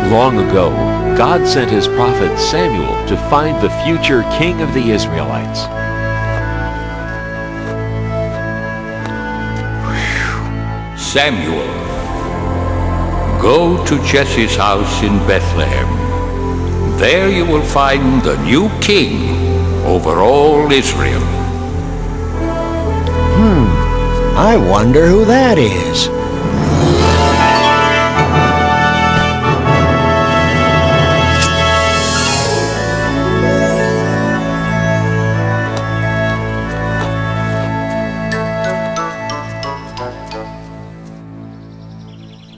Long ago, God sent his prophet Samuel to find the future king of the Israelites. Samuel, go to Jesse's house in Bethlehem. There you will find the new king over all Israel. I wonder who that is.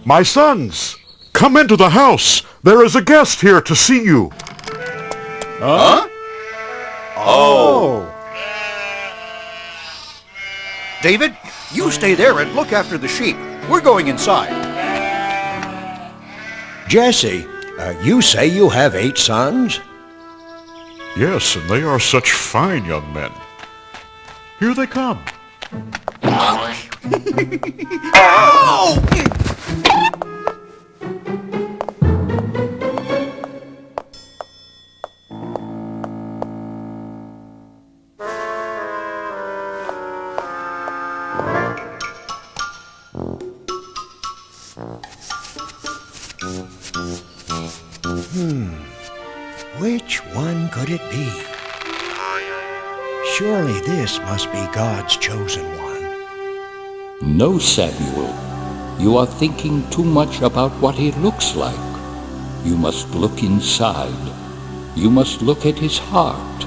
My sons, come into the house. There is a guest here to see you. Huh? Oh. David, you stay there and look after the sheep. We're going inside. Jesse, you say you have 8 sons? Yes, and they are such fine young men. Here they come. Which one could it be? Surely this must be God's chosen one. No, Samuel, you are thinking too much about what he looks like. You must look inside. You must look at his heart.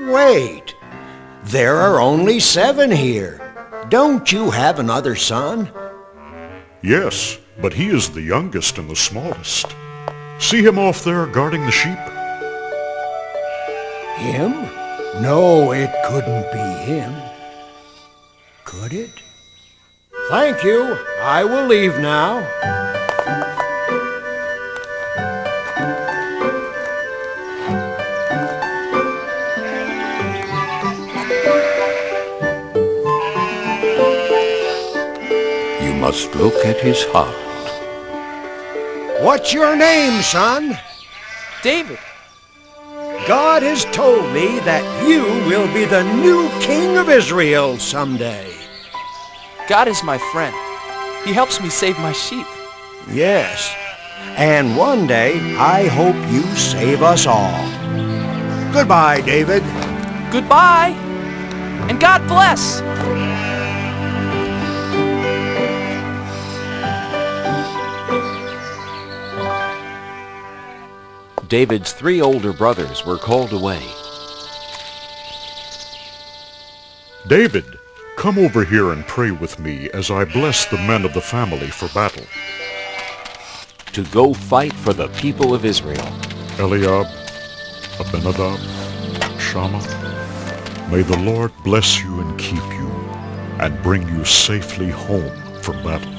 Wait, there are only 7 here. Don't you have another son? Yes, but he is the youngest and the smallest. See him off there guarding the sheep? Him? No, it couldn't be him. Could it? Thank you. I will leave now. You must look at his heart. What's your name, son? David. God has told me that you will be the new king of Israel someday. God is my friend. He helps me save my sheep. Yes, and one day I hope you save us all. Goodbye, David. Goodbye, and God bless. David's 3 older brothers were called away. David, come over here and pray with me as I bless the men of the family for battle. To go fight for the people of Israel. Eliab, Abinadab, Shammah, may the Lord bless you and keep you, and bring you safely home from battle.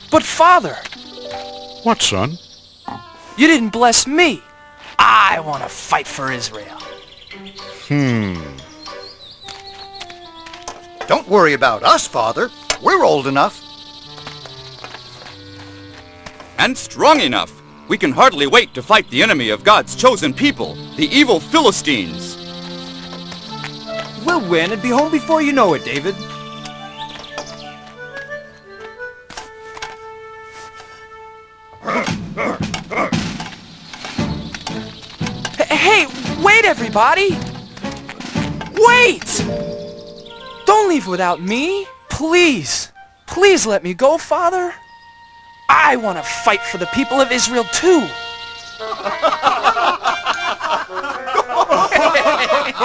But Father, What, son? you didn't bless me. I want to fight for Israel. Don't worry about us, Father. We're old enough. And strong enough. We can hardly wait to fight the enemy of God's chosen people, the evil Philistines. We'll win and be home before you know it, David. Hey, wait, everybody! Wait! Don't leave without me. Please. Please let me go, Father. I want to fight for the people of Israel, too.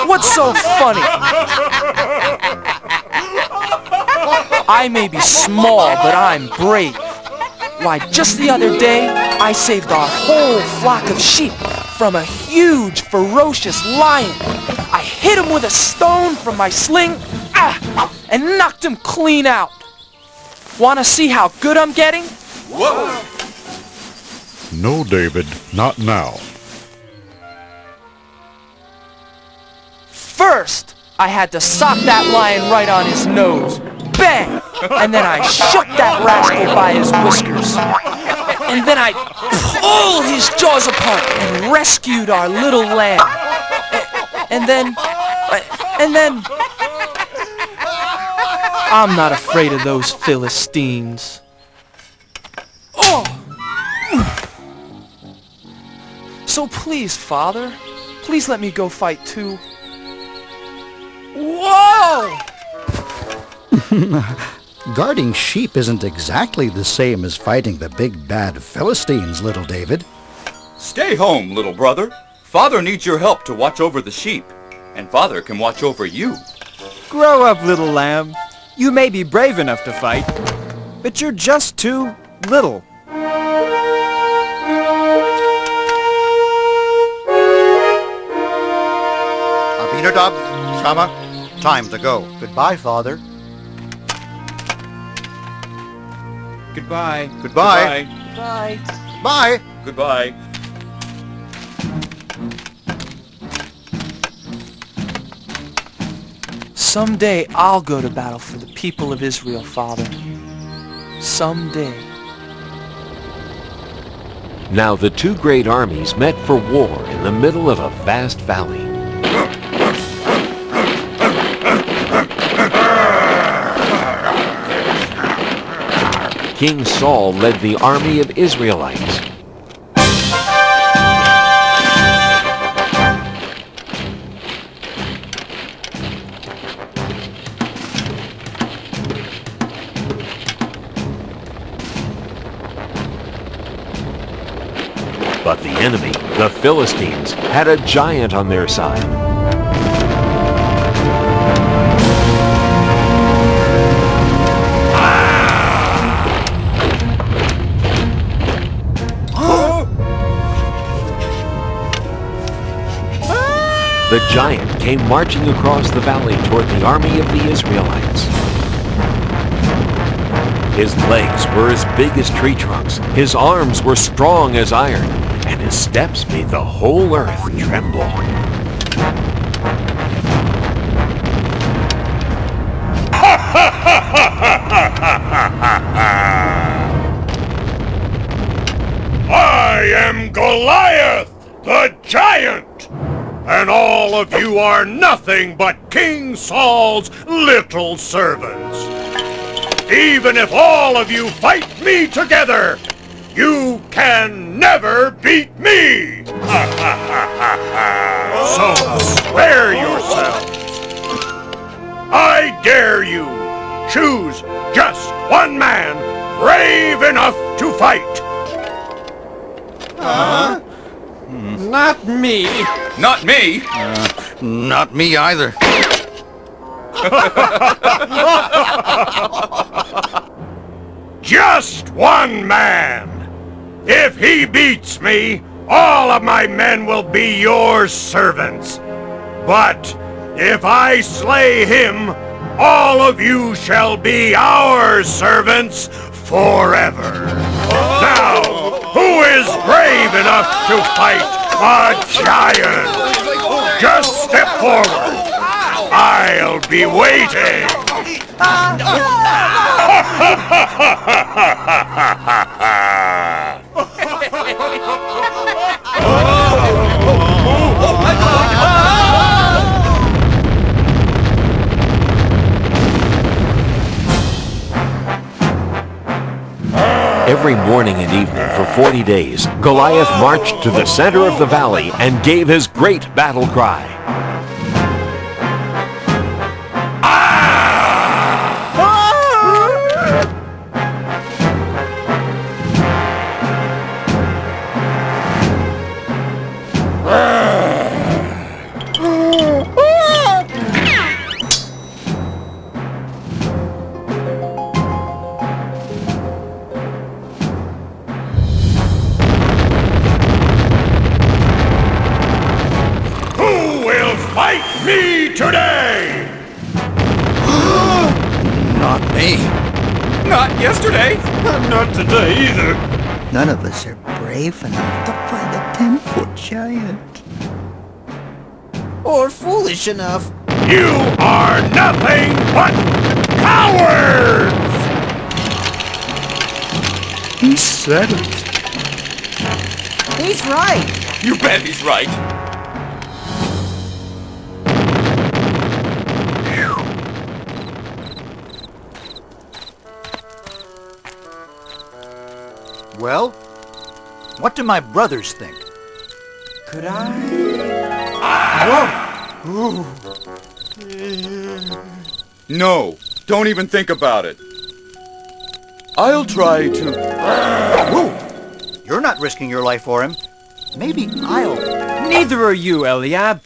What's so funny? I may be small, but I'm brave. Why, just the other day, I saved our whole flock of sheep from a huge, ferocious lion. I hit him with a stone from my sling, and knocked him clean out. Want to see how good I'm getting? Whoa! No, David, not now. First, I had to sock that lion right on his nose. bang! And then I shook that rascal by his whiskers. And then I pulled his jaws apart and rescued our little lamb. And then... I'm not afraid of those Philistines. Oh! So please, Father, please let me go fight too. Whoa! Guarding sheep isn't exactly the same as fighting the big bad Philistines, little David. Stay home, little brother. Father needs your help to watch over the sheep, and Father can watch over you. Grow up, little lamb. You may be brave enough to fight, but you're just too little. Abinadab, Shammah, time to go. Goodbye, Father. Goodbye. Goodbye. Bye. Bye. Goodbye. Someday I'll go to battle for the people of Israel, Father. Someday. Now the two great armies met for war in the middle of a vast valley. King Saul led the army of Israelites. But the enemy, the Philistines, had a giant on their side. The giant came marching across the valley toward the army of the Israelites. His legs were as big as tree trunks, his arms were strong as iron, and his steps made the whole earth tremble. I am Goliath, the giant, and all of you are nothing but King Saul's little servants. Even if all of you fight me together, you can never beat me! So spare yourselves! I dare you! Choose just one man brave enough to fight! Not me. Not me! Not me either. Just one man! If he beats me, all of my men will be your servants. But if I slay him, all of you shall be our servants forever. Now, who is brave enough to fight a giant? Just step forward. I'll be waiting. Every morning and evening for 40 days, Goliath marched to the center of the valley and gave his great battle cry. Fight me today! Not me. Not yesterday! Not today either. None of us are brave enough to fight a 10-foot giant. Or foolish enough. You are nothing but cowards! sentenced. He's right. You bet he's right. Well, what do my brothers think? Could I? No, don't even think about it. I'll try to... Whoa! You're not risking your life for him. Maybe I'll... Neither are you, Eliab.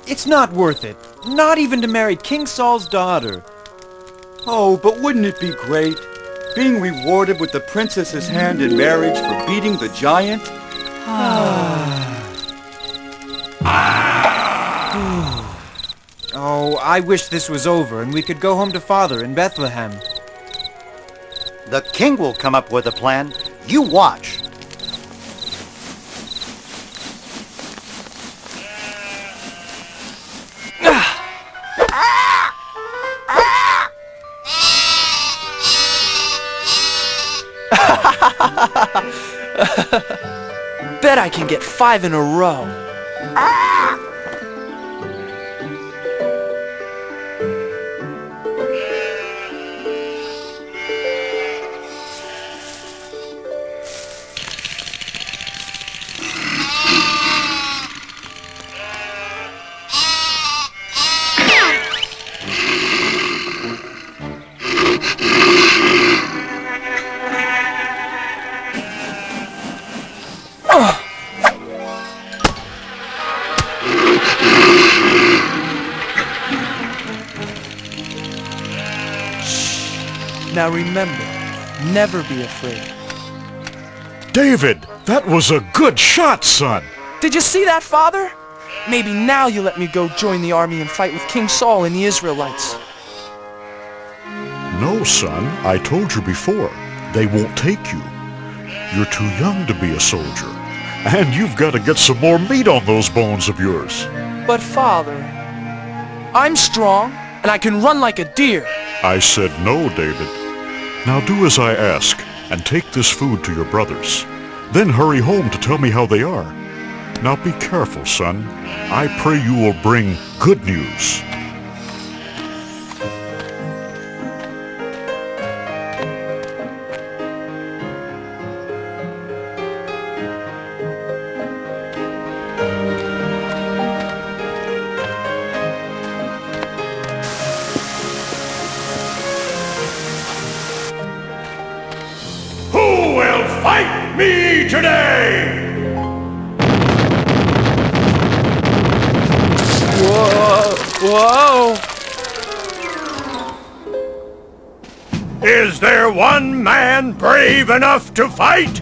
It's not worth it. Not even to marry King Saul's daughter. Oh, but wouldn't it be great? Being rewarded with the princess's hand in marriage for beating the giant? Oh, I wish this was over and we could go home to Father in Bethlehem. The king will come up with a plan. You watch. Bet I can get 5 in a row. Now remember, never be afraid. David, that was a good shot, son. Did you see that, Father? Maybe now you let me go join the army and fight with King Saul and the Israelites. No, son, I told you before. They won't take you. You're too young to be a soldier. And you've got to get some more meat on those bones of yours. But Father, I'm strong and I can run like a deer. I said no, David. Now do as I ask, and take this food to your brothers. Then hurry home to tell me how they are. Now be careful, son. I pray you will bring good news. Fight me today! Whoa! Is there one man brave enough to fight?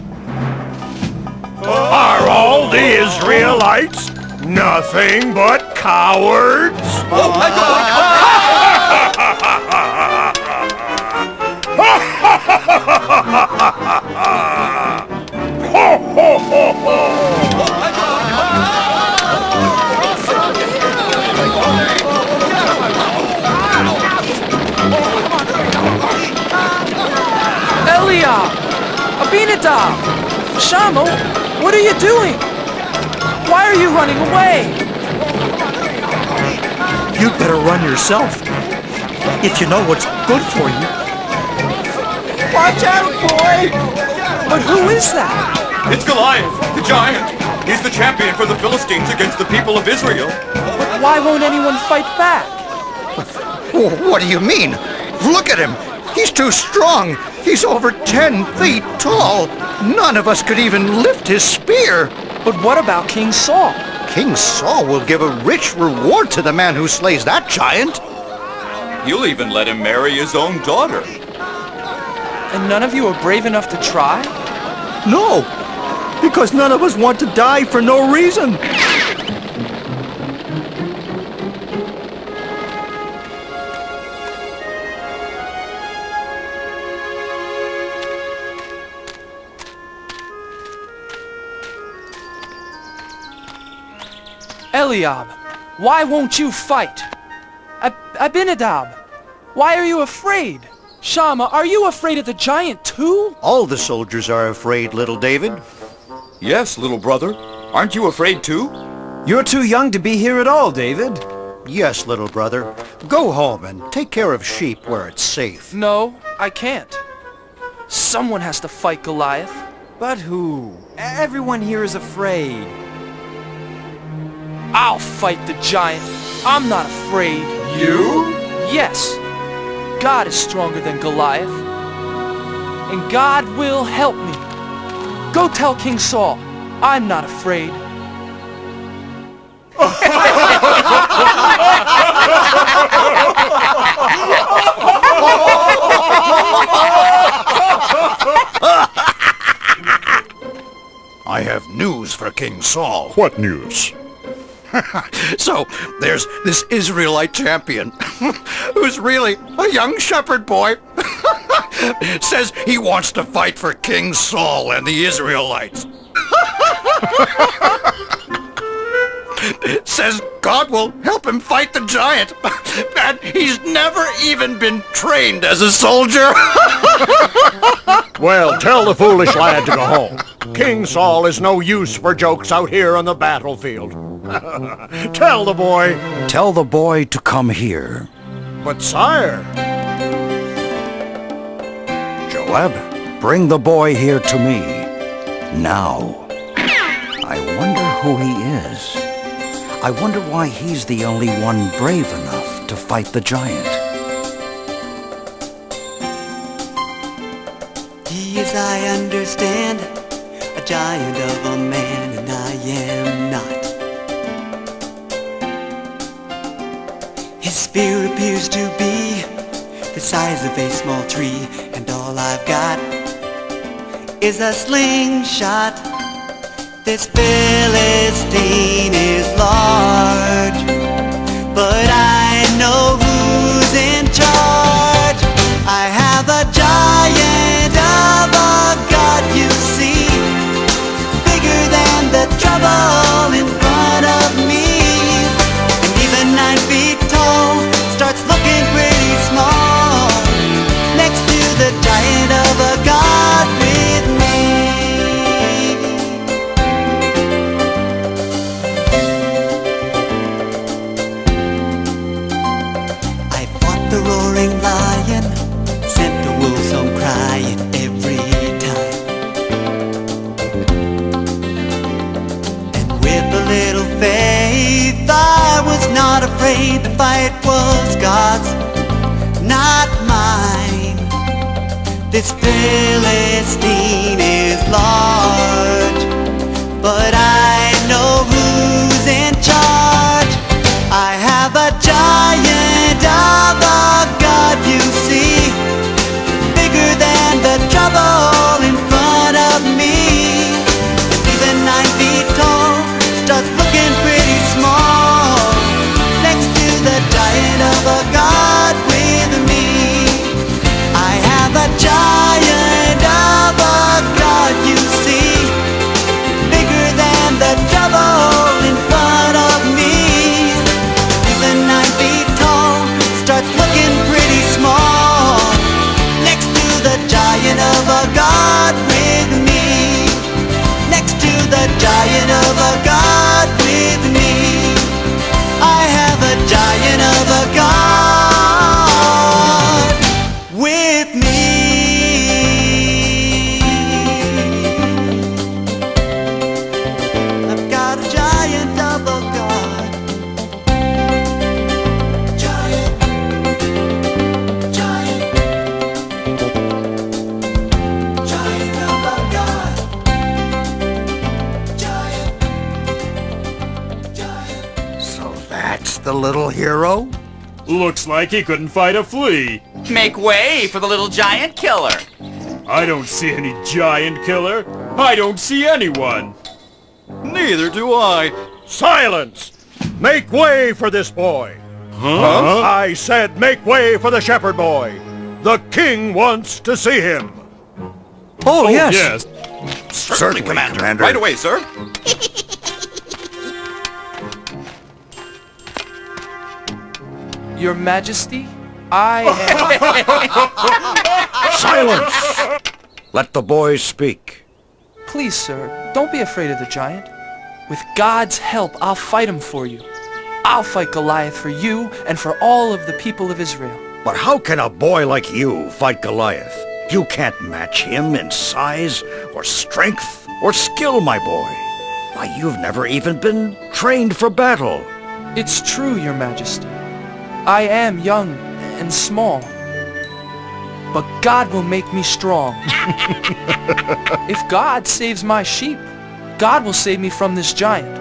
Are all the Israelites nothing but cowards? Eliab! Abinadab! Shammah, what are you doing? Why are you running away? You'd better run yourself, if you know what's good for you. Watch out, boy! But who is that? It's Goliath, the giant. He's the champion for the Philistines against the people of Israel. But why won't anyone fight back? What do you mean? Look at him! He's too strong! He's over 10 feet tall! None of us could even lift his spear! But what about King Saul? King Saul will give a rich reward to the man who slays that giant! You'll even let him marry his own daughter. And none of you are brave enough to try? No, because none of us want to die for no reason. Eliab, why won't you fight? Abinadab, why are you afraid? Shama, are you afraid of the giant too? All the soldiers are afraid, little David. Yes, little brother. Aren't you afraid too? You're too young to be here at all, David. Yes, little brother. Go home and take care of sheep where it's safe. No, I can't. Someone has to fight Goliath. But who? Everyone here is afraid. I'll fight the giant. I'm not afraid. You? Yes. God is stronger than Goliath. And God will help me. Go tell King Saul, I'm not afraid. I have news for King Saul. What news? So, there's this Israelite champion, who's really a young shepherd boy. Says he wants to fight for King Saul and the Israelites. Says God will help him fight the giant. And he's never even been trained as a soldier. Well, tell the foolish lad to go home. King Saul is no use for jokes out here on the battlefield. Tell the boy. Tell the boy to come here. But sire... Joab, bring the boy here to me. Now. I wonder who he is. I wonder why he's the only one brave enough to fight the giant. He is, I understand, a giant of a man, and I am not. His spear appears to be the size of a small tree, and all I've got is a slingshot. This Philistine is large, but I know who's in charge. I have a giant of a God, you see, bigger than the trouble in front of me. And even 9 feet tall starts looking pretty small next to the giant of a God with me. I fought the roaring lion, sent the wolves home crying every time. And with a little faith, I was not afraid. The fight was God's, not mine. This Philistine is large, but I know who's in charge. I have a giant of a God, you see, bigger than the trouble in front of me. Even 9 feet tall starts looking pretty small next to the giant of a God with me. I have a giant of a God, you see, bigger than the trouble in front of me. Even 9 feet tall starts looking pretty small next to the giant of a God with me. Next to the giant of a God with me. I have a giant of a God with me. I've got a giant of a God. Giant, giant, giant of a God. Giant, giant. So that's the little hero? Looks like he couldn't fight a flea. Make way for the little giant killer. I don't see any giant killer. I don't see anyone. Neither do I. Silence! Make way for this boy. Huh? I said make way for the shepherd boy. The king wants to see him. Oh, yes. Yes. Certainly, Commander. Right away, sir. Your Majesty, I Silence! Let the boy speak. Please, sir, don't be afraid of the giant. With God's help, I'll fight him for you. I'll fight Goliath for you and for all of the people of Israel. But how can a boy like you fight Goliath? You can't match him in size or strength or skill, my boy. Why, you've never even been trained for battle. It's true, Your Majesty. I am young and small. But God will make me strong. If God saves my sheep, God will save me from this giant.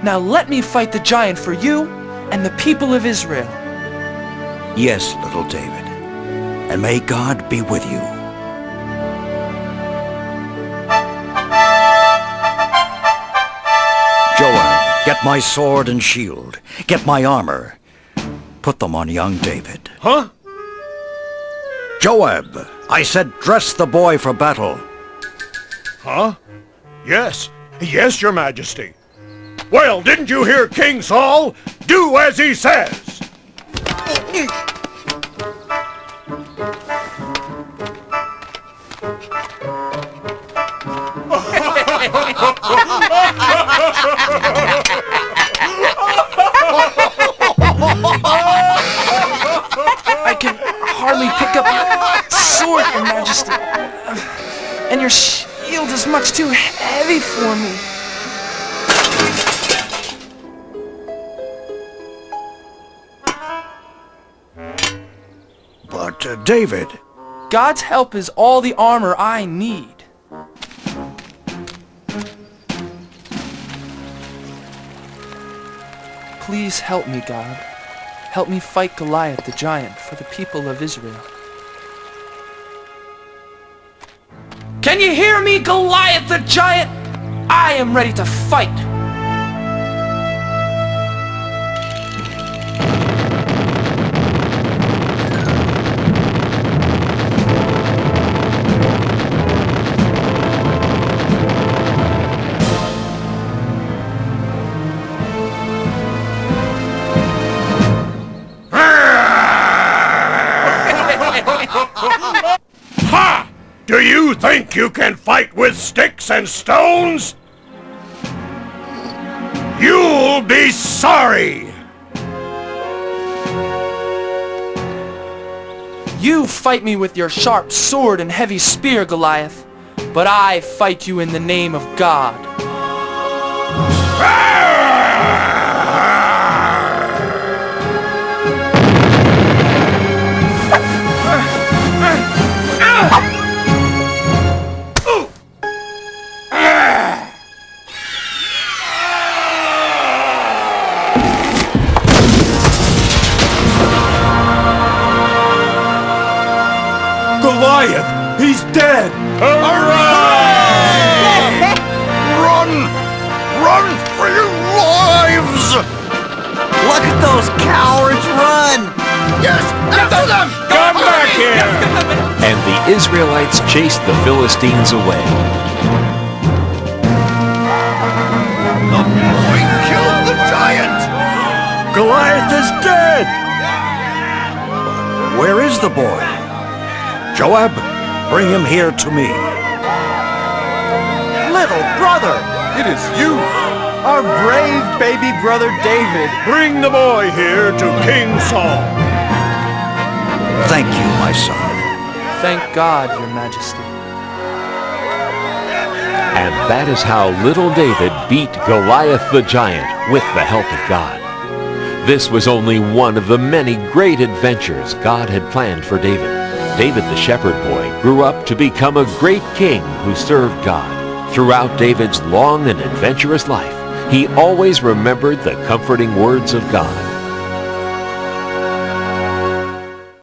Now let me fight the giant for you and the people of Israel. Yes, little David, and may God be with you. Joab, get my sword and shield. Get my armor. Put them on young David. Huh? Joab, I said dress the boy for battle. Huh? Yes. Yes, Your Majesty. Well, didn't you hear King Saul? Do as he says. I can hardly pick up your sword, Your Majesty. And your shield is much too heavy for me. But, David... God's help is all the armor I need. Please help me, God. Help me fight Goliath the giant for the people of Israel. Can you hear me, Goliath the giant? I am ready to fight. Ha! Do you think you can fight with sticks and stones? You'll be sorry! You fight me with your sharp sword and heavy spear, Goliath, but I fight you in the name of God. Goliath! He's dead! Hooray! Run! Run for your lives! Look at those cowards run! Yes! After them! Come back here! And the Israelites chased the Philistines away. The boy killed the giant! Goliath is dead! Where is the boy? Joab, bring him here to me. Little brother! It is you! Our brave baby brother David! Bring the boy here to King Saul. Thank you, my son. Thank God, Your Majesty. And that is how little David beat Goliath the giant with the help of God. This was only one of the many great adventures God had planned for David. David the shepherd boy grew up to become a great king who served God. Throughout David's long and adventurous life, he always remembered the comforting words of God.